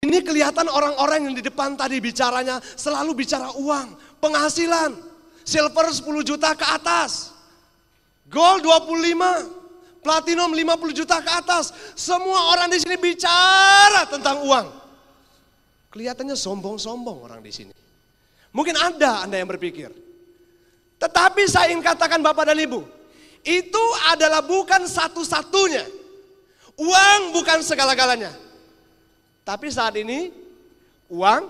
Ini kelihatan orang-orang yang di depan tadi bicaranya selalu bicara uang, penghasilan, silver 10 juta ke atas, gold 25, platinum 50 juta ke atas. Semua orang di sini bicara tentang uang. Kelihatannya sombong-sombong orang di sini. Mungkin Anda yang berpikir. Tetapi saya ingin katakan Bapak dan Ibu, itu adalah bukan satu-satunya. Uang bukan segala-galanya. Tapi saat ini uang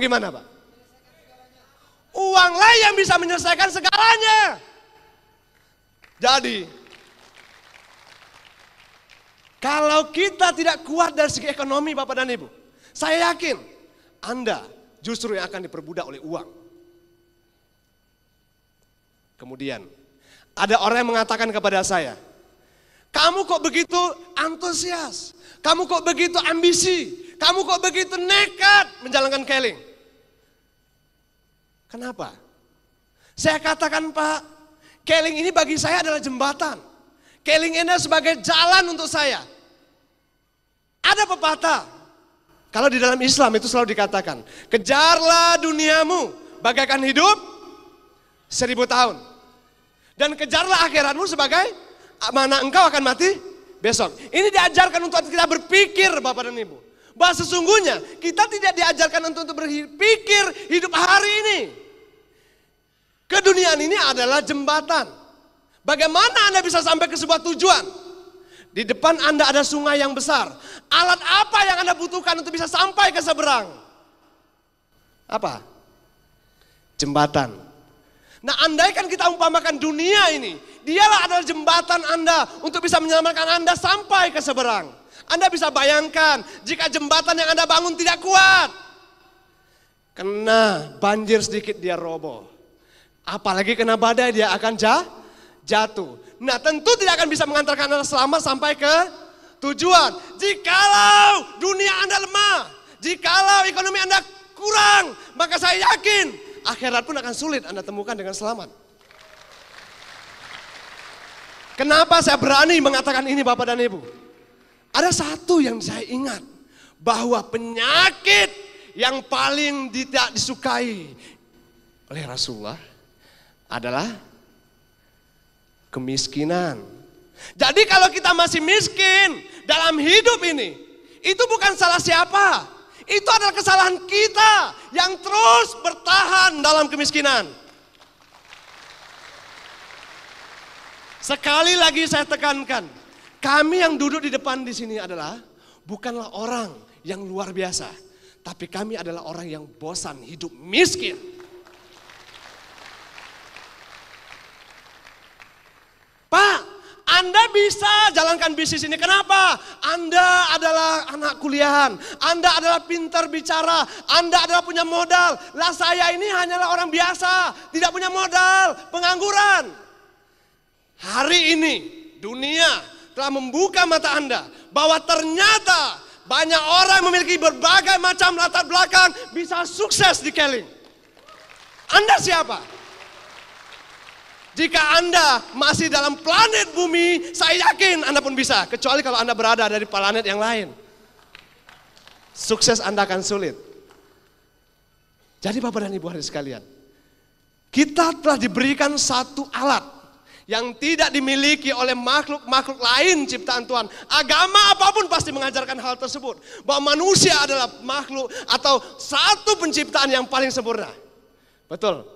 gimana Pak? Uanglah yang bisa menyelesaikan segalanya. Jadi, kalau kita tidak kuat dari segi ekonomi Bapak dan Ibu, saya yakin Anda justru yang akan diperbudak oleh uang. Kemudian, ada orang yang mengatakan kepada saya, kamu kok begitu antusias, kamu kok begitu ambisi, kamu kok begitu nekat menjalankan Keling. Kenapa? Saya katakan Pak, Keling ini bagi saya adalah jembatan. Keling ini sebagai jalan untuk saya. Ada pepatah, kalau di dalam Islam itu selalu dikatakan, kejarlah duniamu bagaikan hidup 1000 tahun. Dan kejarlah akhiratmu sebagai mana engkau akan mati besok. Ini diajarkan untuk kita berpikir Bapak dan Ibu. Bahwa sesungguhnya kita tidak diajarkan untuk berpikir hidup hari ini. Keduniaan ini adalah jembatan. Bagaimana Anda bisa sampai ke sebuah tujuan? Di depan Anda ada sungai yang besar. Alat apa yang Anda butuhkan untuk bisa sampai ke seberang? Apa? Jembatan. Nah, andaikan kita umpamakan dunia ini, dialah adalah jembatan Anda untuk bisa menyelamatkan Anda sampai ke seberang. Anda bisa bayangkan jika jembatan yang Anda bangun tidak kuat, kena banjir sedikit dia roboh. Apalagi kena badai dia akan jatuh. Nah, tentu tidak akan bisa mengantarkan Anda selamat sampai ke tujuan. Jikalau dunia Anda lemah, jikalau ekonomi Anda kurang, maka saya yakin akhirat pun akan sulit Anda temukan dengan selamat. Kenapa saya berani mengatakan ini Bapak dan Ibu? Ada satu yang saya ingat, bahwa penyakit yang paling tidak disukai oleh Rasulullah adalah kemiskinan. Jadi kalau kita masih miskin dalam hidup ini, itu bukan salah siapa. Itu adalah kesalahan kita yang terus bertahan dalam kemiskinan. Sekali lagi saya tekankan, kami yang duduk di depan di sini adalah bukanlah orang yang luar biasa, tapi kami adalah orang yang bosan hidup miskin. Pak, Anda bisa jalankan bisnis ini. Kenapa? Anda adalah anak kuliahan. Anda adalah pintar bicara. Anda adalah punya modal. Lah saya ini hanyalah orang biasa. Tidak punya modal. Pengangguran. Hari ini dunia telah membuka mata Anda. Bahwa ternyata banyak orang memiliki berbagai macam latar belakang. Bisa sukses di Keling. Anda siapa? Jika Anda masih dalam planet bumi, saya yakin Anda pun bisa. Kecuali kalau Anda berada dari planet yang lain. Sukses Anda akan sulit. Jadi Bapak dan Ibu hadirin sekalian, kita telah diberikan satu alat yang tidak dimiliki oleh makhluk-makhluk lain ciptaan Tuhan. Agama apapun pasti mengajarkan hal tersebut. Bahwa manusia adalah makhluk atau satu penciptaan yang paling sempurna. Betul.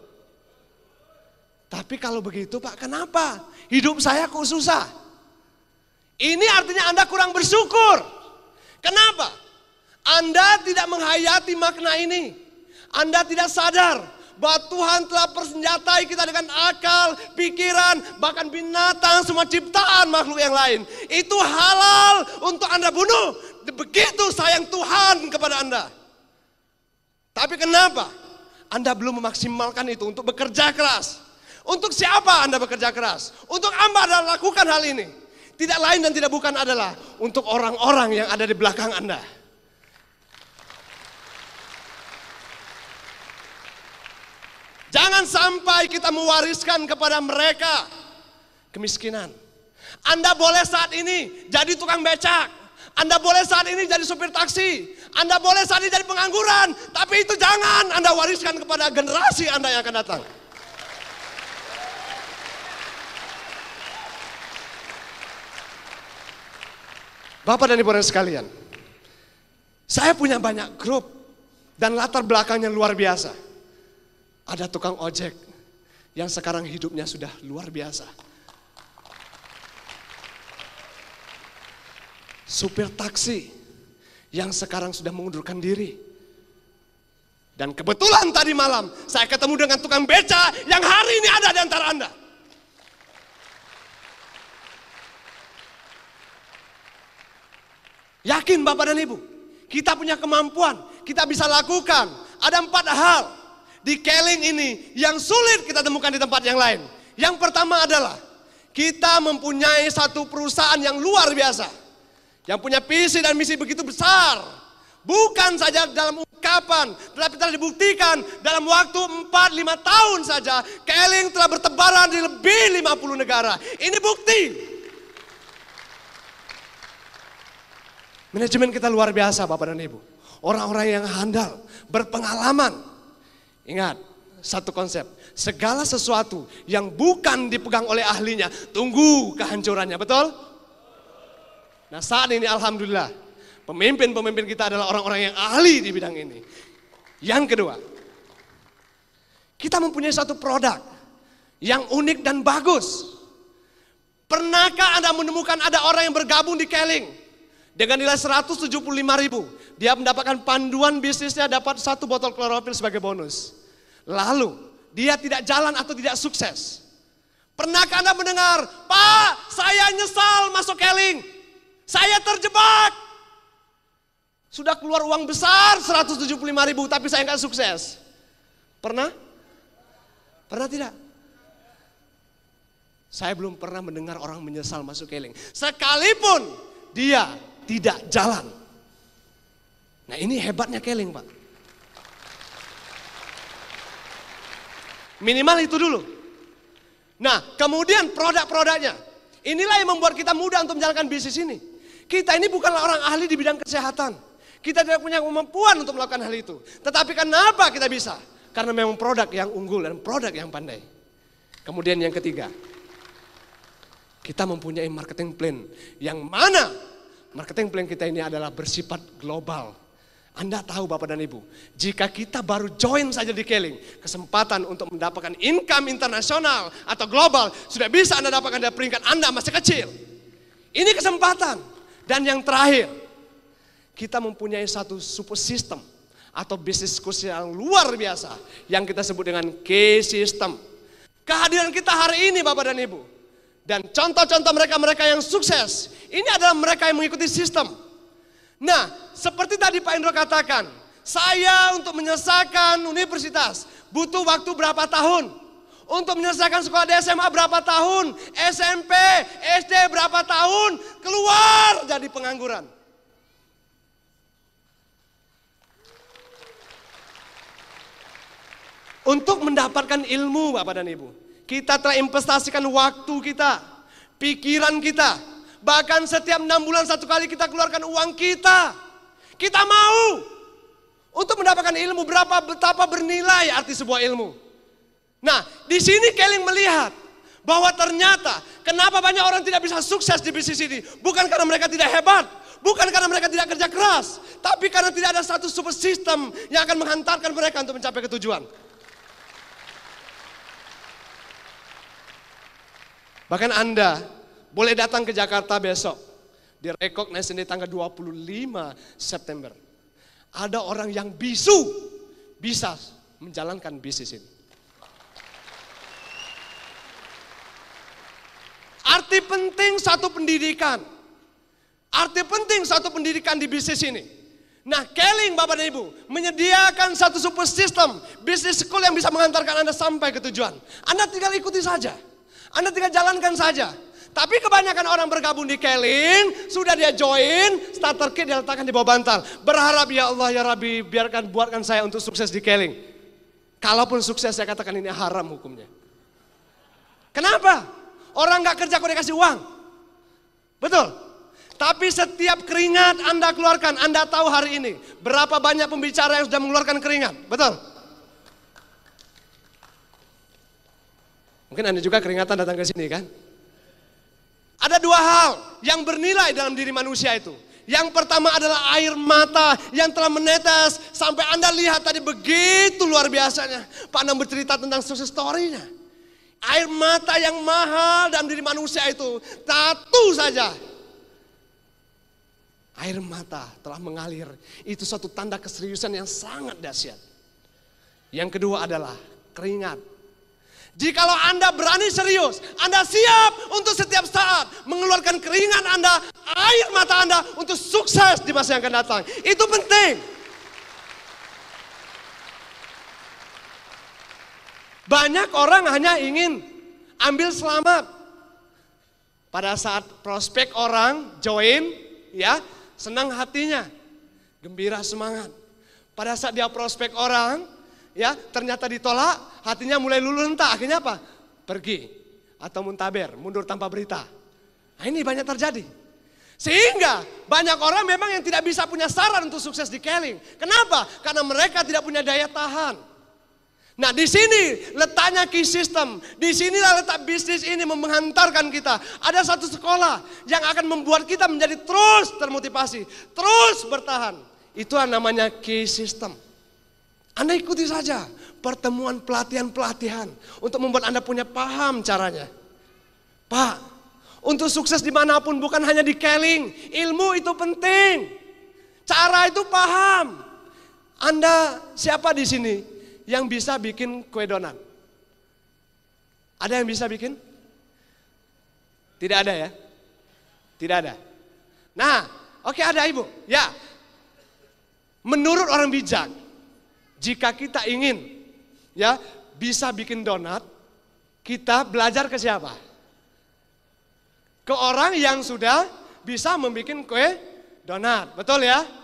Tapi kalau begitu Pak, kenapa hidup saya kok susah? Ini artinya Anda kurang bersyukur. Kenapa? Anda tidak menghayati makna ini. Anda tidak sadar bahwa Tuhan telah persenjatai kita dengan akal, pikiran, bahkan binatang, semua ciptaan makhluk yang lain. Itu halal untuk Anda bunuh. Begitu sayang Tuhan kepada Anda. Tapi kenapa Anda belum memaksimalkan itu untuk bekerja keras? Untuk siapa Anda bekerja keras? Untuk Anda lakukan hal ini. Tidak lain dan tidak bukan adalah untuk orang-orang yang ada di belakang Anda. Jangan sampai kita mewariskan kepada mereka kemiskinan. Anda boleh saat ini jadi tukang becak. Anda boleh saat ini jadi supir taksi. Anda boleh saat ini jadi pengangguran. Tapi itu jangan Anda wariskan kepada generasi Anda yang akan datang. Bapak dan Ibu sekalian, saya punya banyak grup dan latar belakangnya luar biasa. Ada tukang ojek yang sekarang hidupnya sudah luar biasa. Supir taksi yang sekarang sudah mengundurkan diri. Dan kebetulan tadi malam saya ketemu dengan tukang beca yang hari ini ada di antara Anda. Yakin Bapak dan Ibu, kita punya kemampuan, kita bisa lakukan. Ada 4 hal di Keling ini yang sulit kita temukan di tempat yang lain. Yang pertama adalah kita mempunyai satu perusahaan yang luar biasa. Yang punya visi dan misi begitu besar. Bukan saja dalam ungkapan, tetapi telah dibuktikan dalam waktu 4-5 tahun saja. Keling telah bertebaran di lebih 50 negara. Ini bukti. Manajemen kita luar biasa Bapak dan Ibu. Orang-orang yang handal, berpengalaman. Ingat, satu konsep. Segala sesuatu yang bukan dipegang oleh ahlinya, tunggu kehancurannya, betul? Nah saat ini alhamdulillah, pemimpin-pemimpin kita adalah orang-orang yang ahli di bidang ini. Yang kedua, kita mempunyai satu produk yang unik dan bagus. Pernahkah Anda menemukan ada orang yang bergabung di Keling dengan nilai 175.000? Dia mendapatkan panduan bisnisnya, dapat 1 botol klorofil sebagai bonus. Lalu dia tidak jalan atau tidak sukses. Pernahkah Anda mendengar, Pak, saya nyesal masuk Keling. Saya terjebak. Sudah keluar uang besar 175.000 tapi saya nggak sukses. Pernah? Pernah tidak? Saya belum pernah mendengar orang menyesal masuk Keling. Sekalipun dia tidak jalan. Nah ini hebatnya Keling Pak. Minimal itu dulu. Nah kemudian produk-produknya. Inilah yang membuat kita mudah untuk menjalankan bisnis ini. Kita ini bukanlah orang ahli di bidang kesehatan. Kita tidak punya kemampuan untuk melakukan hal itu. Tetapi kenapa kita bisa? Karena memang produk yang unggul dan produk yang pandai. Kemudian yang ketiga, kita mempunyai marketing plan. Yang mana marketing plan kita ini adalah bersifat global. Anda tahu Bapak dan Ibu, jika kita baru join saja di Keling, kesempatan untuk mendapatkan income internasional atau global sudah bisa Anda dapatkan dari peringkat Anda masih kecil. Ini kesempatan. Dan yang terakhir, kita mempunyai satu super system atau bisnis kursi yang luar biasa yang kita sebut dengan K-System. Kehadiran kita hari ini Bapak dan Ibu, dan contoh-contoh mereka-mereka yang sukses, ini adalah mereka yang mengikuti sistem. Nah, seperti tadi Pak Indro katakan, saya untuk menyelesaikan universitas butuh waktu berapa tahun? Untuk menyelesaikan sekolah di SMA berapa tahun? SMP, SD berapa tahun? Keluar jadi pengangguran. Untuk mendapatkan ilmu Bapak dan Ibu, kita telah investasikan waktu kita, pikiran kita. Bahkan setiap 6 bulan 1 kali kita keluarkan uang kita. Kita mau untuk mendapatkan ilmu, betapa bernilai arti sebuah ilmu. Nah, di sini Keling melihat bahwa ternyata kenapa banyak orang tidak bisa sukses di bisnis ini. Bukan karena mereka tidak hebat, bukan karena mereka tidak kerja keras, tapi karena tidak ada satu super system yang akan menghantarkan mereka untuk mencapai ketujuan. Bahkan Anda boleh datang ke Jakarta besok, di Recognize ini tanggal 25 September. Ada orang yang bisu bisa menjalankan bisnis ini. Arti penting satu pendidikan. Arti penting satu pendidikan di bisnis ini. Nah, Keling Bapak dan Ibu menyediakan satu super system bisnis school yang bisa mengantarkan Anda sampai ke tujuan. Anda tinggal ikuti saja. Anda tinggal jalankan saja. Tapi kebanyakan orang bergabung di Keling, sudah dia join, starter kit dia letakkan di bawah bantal. Berharap ya Allah ya Rabbi buatkan saya untuk sukses di Keling. Kalaupun sukses saya katakan ini haram hukumnya. Kenapa? Orang gak kerja kok dikasih uang. Betul. Tapi setiap keringat Anda keluarkan, Anda tahu hari ini berapa banyak pembicara yang sudah mengeluarkan keringat. Betul. Mungkin Anda juga keringatan datang ke sini kan? Ada dua hal yang bernilai dalam diri manusia itu. Yang pertama adalah air mata yang telah menetes sampai Anda lihat tadi begitu luar biasanya. Pak Anam bercerita tentang sukses story-nya. Air mata yang mahal dalam diri manusia itu, satu saja. Air mata telah mengalir. Itu suatu tanda keseriusan yang sangat dahsyat. Yang kedua adalah keringat. Jikalau Anda berani serius, Anda siap untuk setiap saat mengeluarkan keringat Anda, air mata Anda untuk sukses di masa yang akan datang. Itu penting. Banyak orang hanya ingin ambil selamat. Pada saat prospek orang join, ya, senang hatinya, gembira semangat. Pada saat dia prospek orang, ya, ternyata ditolak, hatinya mulai luluh lentah. Akhirnya apa? Pergi atau muntaber, mundur tanpa berita. Nah, ini banyak terjadi. Sehingga banyak orang memang yang tidak bisa punya saran untuk sukses di Keling. Kenapa? Karena mereka tidak punya daya tahan. Nah, di sini letaknya key system. Di sinilah letak bisnis ini menghantarkan kita. Ada satu sekolah yang akan membuat kita menjadi terus termotivasi, terus bertahan. Itu namanya key system. Anda ikuti saja pertemuan pelatihan-pelatihan untuk membuat Anda punya paham caranya. Pak, untuk sukses dimanapun bukan hanya di Keling, ilmu itu penting. Cara itu paham. Anda siapa di sini yang bisa bikin kue donat? Ada yang bisa bikin? Tidak ada ya? Tidak ada. Nah, oke, ada Ibu. Ya, menurut orang bijak, jika kita ingin ya bisa bikin donat, kita belajar ke siapa? Ke orang yang sudah bisa membuat kue donat, betul ya?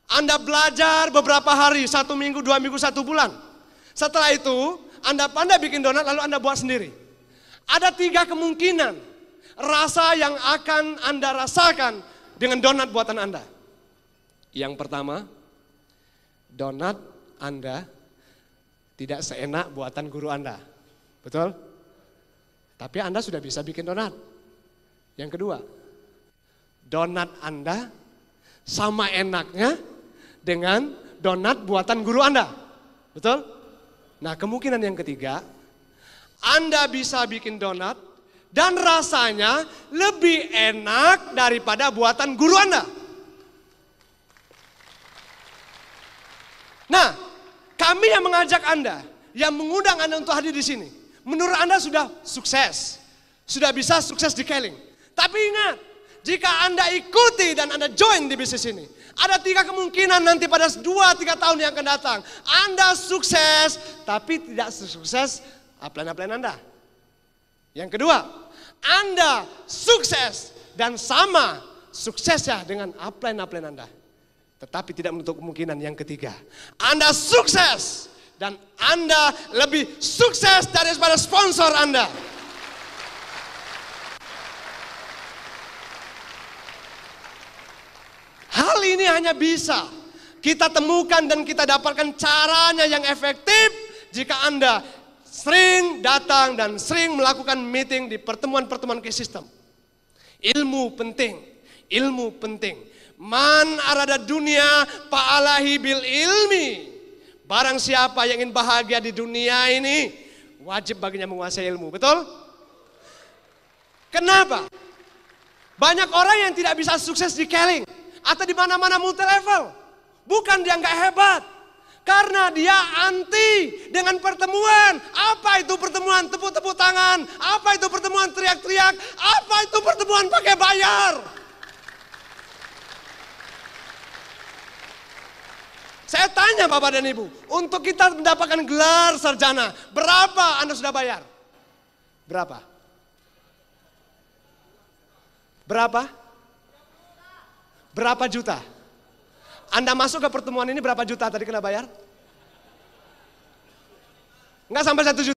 Anda belajar beberapa hari, 1 minggu, 2 minggu, 1 bulan. Setelah itu, Anda pandai bikin donat lalu Anda buat sendiri. Ada 3 kemungkinan rasa yang akan Anda rasakan dengan donat buatan Anda. Yang pertama, donat Anda tidak seenak buatan guru Anda. Betul? Tapi Anda sudah bisa bikin donat. Yang kedua, donat Anda sama enaknya dengan donat buatan guru Anda. Betul? Nah, kemungkinan yang ketiga, Anda bisa bikin donat dan rasanya lebih enak daripada buatan guru Anda. Nah, kami yang mengajak Anda, yang mengundang Anda untuk hadir di sini, menurut Anda sudah sukses, sudah bisa sukses di Keling. Tapi ingat, jika Anda ikuti dan Anda join di bisnis ini, ada 3 kemungkinan nanti pada 2-3 tahun yang akan datang. Anda sukses, tapi tidak sukses upline-upline Anda. Yang kedua, Anda sukses dan sama suksesnya dengan upline-upline Anda. Tetapi tidak menutup kemungkinan yang ketiga. Anda sukses dan Anda lebih sukses daripada sponsor Anda. Hal ini hanya bisa kita temukan dan kita dapatkan caranya yang efektif jika Anda sering datang dan sering melakukan meeting di pertemuan-pertemuan key system. Ilmu penting, ilmu penting. Man arada dunia fa'alahi bil ilmi. Barang siapa yang ingin bahagia di dunia ini, wajib baginya menguasai ilmu, betul? Kenapa? Banyak orang yang tidak bisa sukses di Keling atau di mana-mana multi level. Bukan dia nggak hebat, karena dia anti dengan pertemuan. Apa itu pertemuan tepuk-tepuk tangan? Apa itu pertemuan teriak-teriak? Apa itu pertemuan pakai bayar? Saya tanya Bapak dan Ibu, untuk kita mendapatkan gelar sarjana, berapa Anda sudah bayar? Berapa? Berapa? Berapa juta? Anda masuk ke pertemuan ini berapa juta tadi kena bayar? Enggak sampai 1 juta.